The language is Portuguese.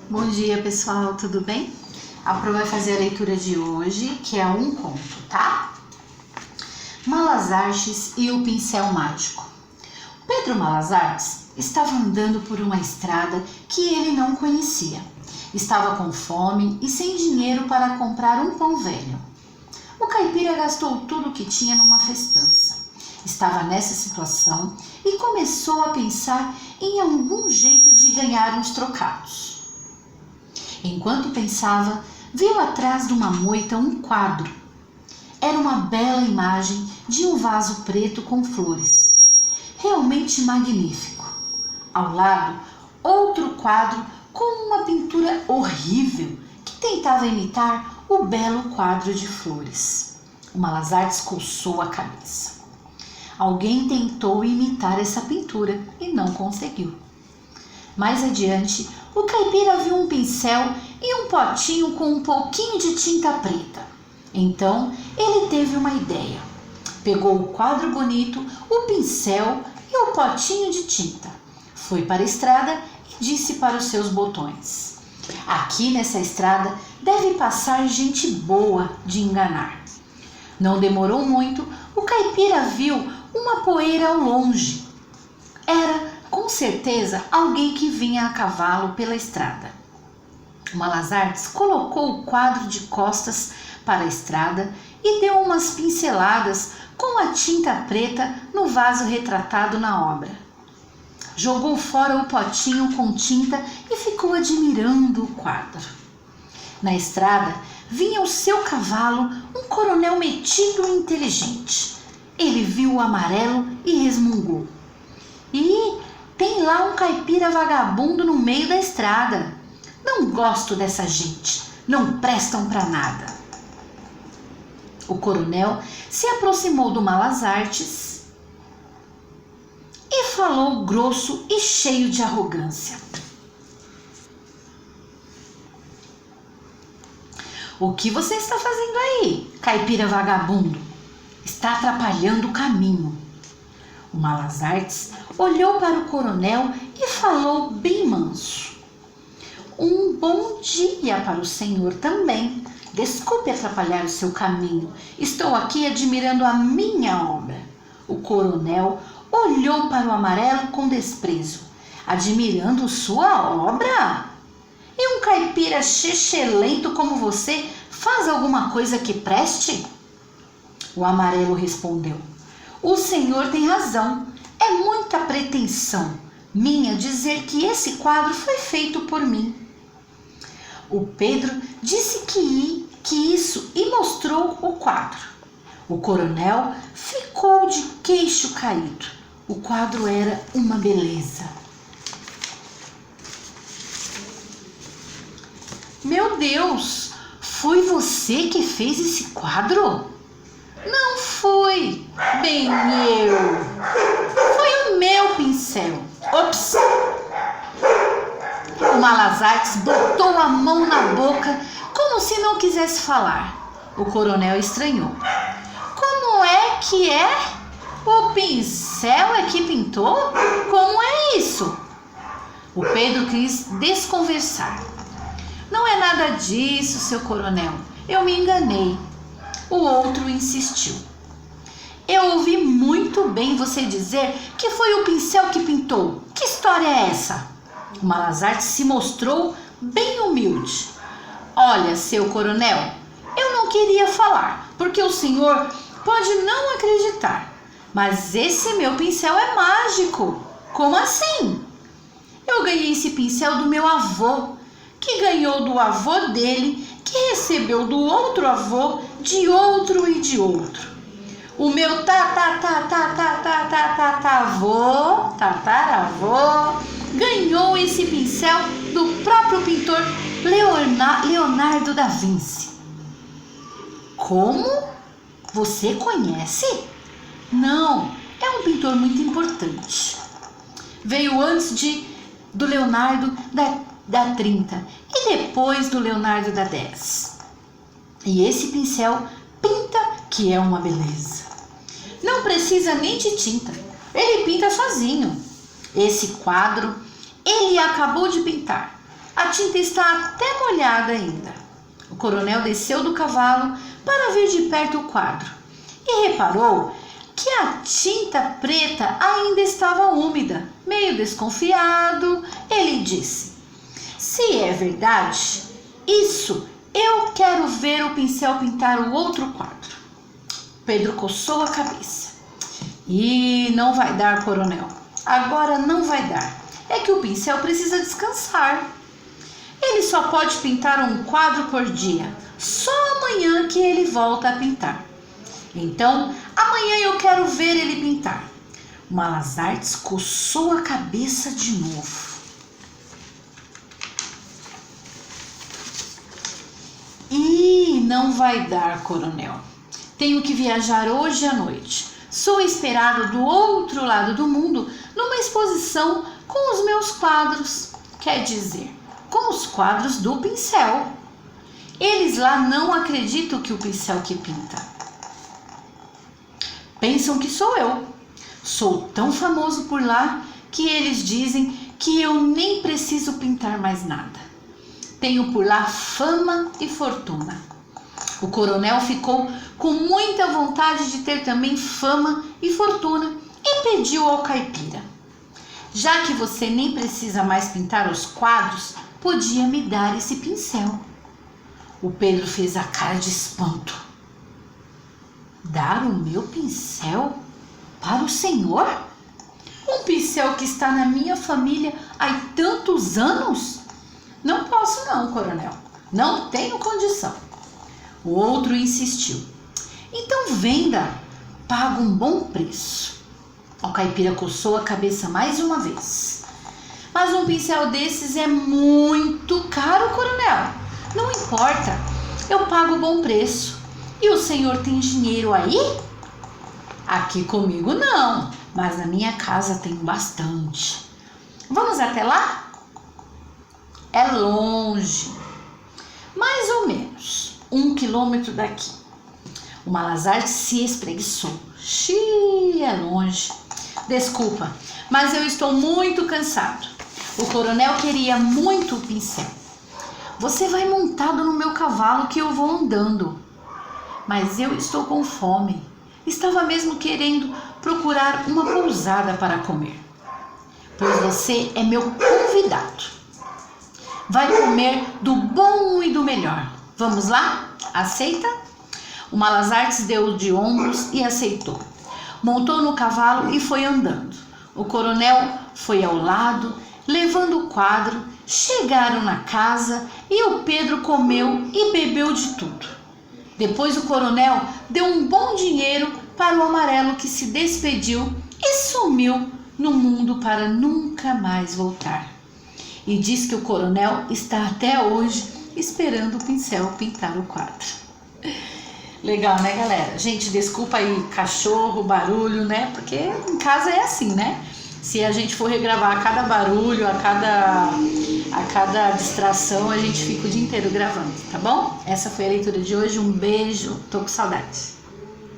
Bom dia, pessoal, tudo bem? A Pro vai fazer a leitura de hoje, que é um conto, tá? Malas Artes e o Pincel Mágico. Pedro Malas Artes estava andando por uma estrada que ele não conhecia. Estava com fome e sem dinheiro para comprar um pão velho. O caipira gastou tudo o que tinha numa festança. Estava nessa situação e começou a pensar em algum jeito de ganhar uns trocados. Enquanto pensava, viu atrás de uma moita um quadro. Era uma bela imagem de um vaso preto com flores. Realmente magnífico. Ao lado, outro quadro com uma pintura horrível que tentava imitar o belo quadro de flores. O Malas Artes coçou a cabeça. Alguém tentou imitar essa pintura e não conseguiu. Mais adiante, o caipira viu um pincel e um potinho com um pouquinho de tinta preta. Então, ele teve uma ideia. Pegou o quadro bonito, o pincel e o potinho de tinta. Foi para a estrada e disse para os seus botões: "Aqui nessa estrada deve passar gente boa de enganar." Não demorou muito, o caipira viu uma poeira ao longe. Era, com certeza, alguém que vinha a cavalo pela estrada. O Malas Artes colocou o quadro de costas para a estrada e deu umas pinceladas com a tinta preta no vaso retratado na obra. Jogou fora o potinho com tinta e ficou admirando o quadro. Na estrada vinha o seu cavalo, um coronel metido e inteligente. Ele viu o amarelo e resmungou: "Ih, tem lá um caipira vagabundo no meio da estrada. Não gosto dessa gente, não prestam para nada." O coronel se aproximou do Malas Artes e falou grosso e cheio de arrogância: "O que você está fazendo aí, caipira vagabundo? Está atrapalhando o caminho." O Malas Artes olhou para o coronel e falou bem manso: "Um bom dia para o senhor também. Desculpe atrapalhar o seu caminho. Estou aqui admirando a minha obra." O coronel olhou para o amarelo com desprezo: "Admirando sua obra? E um caipira chechelento como você faz alguma coisa que preste?" O amarelo respondeu: "O senhor tem razão. É muita pretensão minha dizer que esse quadro foi feito por mim." O Pedro disse que isso e mostrou o quadro. O coronel ficou de queixo caído. O quadro era uma beleza. "Meu Deus, foi você que fez esse quadro?" "Não fui, bem eu. Foi o meu pincel." Ops! O Malas Artes botou a mão na boca como se não quisesse falar. O coronel estranhou. "Como é que é? O pincel é que pintou? Como é isso?" O Pedro quis desconversar. "Não é nada disso, seu coronel. Eu me enganei." O outro insistiu: "Eu ouvi muito bem você dizer que foi o pincel que pintou. Que história é essa?" O Malas Artes se mostrou bem humilde. "Olha, seu coronel, eu não queria falar, porque o senhor pode não acreditar, mas esse meu pincel é mágico." "Como assim?" "Eu ganhei esse pincel do meu avô, que ganhou do avô dele, que recebeu do outro avô, de outro e de outro. O meu tataravô ganhou esse pincel do próprio pintor Leonardo da Vinci." "Como? Você conhece?" "Não, é um pintor muito importante. Veio antes do Leonardo da 30 e depois do Leonardo da 10. E esse pincel pinta que é uma beleza. Não precisa nem de tinta, ele pinta sozinho. Esse quadro ele acabou de pintar. A tinta está até molhada ainda. O coronel desceu do cavalo para ver de perto o quadro e reparou que a tinta preta ainda estava úmida. Meio desconfiado, ele disse: se é verdade, isso, eu quero ver o pincel pintar o outro quadro. Pedro coçou a cabeça. E não vai dar, coronel. Agora não vai dar. É que o pincel precisa descansar. Ele só pode pintar um quadro por dia. Só amanhã que ele volta a pintar. Então, amanhã eu quero ver ele pintar. Malazarte coçou a cabeça de novo. E não vai dar, coronel. Tenho que viajar hoje à noite. Sou esperado do outro lado do mundo numa exposição com os meus quadros. Quer dizer, com os quadros do pincel. Eles lá não acreditam que o pincel que pinta. Pensam que sou eu. Sou tão famoso por lá que eles dizem que eu nem preciso pintar mais nada. Tenho por lá fama e fortuna. O coronel ficou com muita vontade de ter também fama e fortuna e pediu ao caipira: já que você nem precisa mais pintar os quadros, podia me dar esse pincel. O Pedro fez a cara de espanto. Dar o meu pincel para o senhor? Um pincel que está na minha família há tantos anos? Não posso não, coronel. Não tenho condição. O outro insistiu. Então venda, paga um bom preço. O caipira coçou a cabeça mais uma vez. Mas um pincel desses é muito caro, coronel. Não importa, eu pago bom preço. E o senhor tem dinheiro aí? Aqui comigo não, mas na minha casa tenho bastante. Vamos até lá? É longe, mais ou menos 1 quilômetro daqui. O Malazarte se espreguiçou. Xiii, é longe. Desculpa, mas eu estou muito cansado. O coronel queria muito o pincel. Você vai montado no meu cavalo que eu vou andando. Mas eu estou com fome. Estava mesmo querendo procurar uma pousada para comer. Pois você é meu convidado. Vai comer do bom e do melhor. Vamos lá? Aceita? O Malazarte deu de ombros e aceitou. Montou no cavalo e foi andando. O coronel foi ao lado, levando o quadro. Chegaram na casa e o Pedro comeu e bebeu de tudo. Depois o coronel deu um bom dinheiro para o amarelo, que se despediu e sumiu no mundo para nunca mais voltar. E diz que o coronel está até hoje esperando o pincel pintar o quadro. Legal, né, galera? Gente, desculpa aí, cachorro, barulho, né? Porque em casa é assim, né? Se a gente for regravar a cada barulho, a cada distração, a gente fica o dia inteiro gravando, tá bom? Essa foi a leitura de hoje. Um beijo, tô com saudade.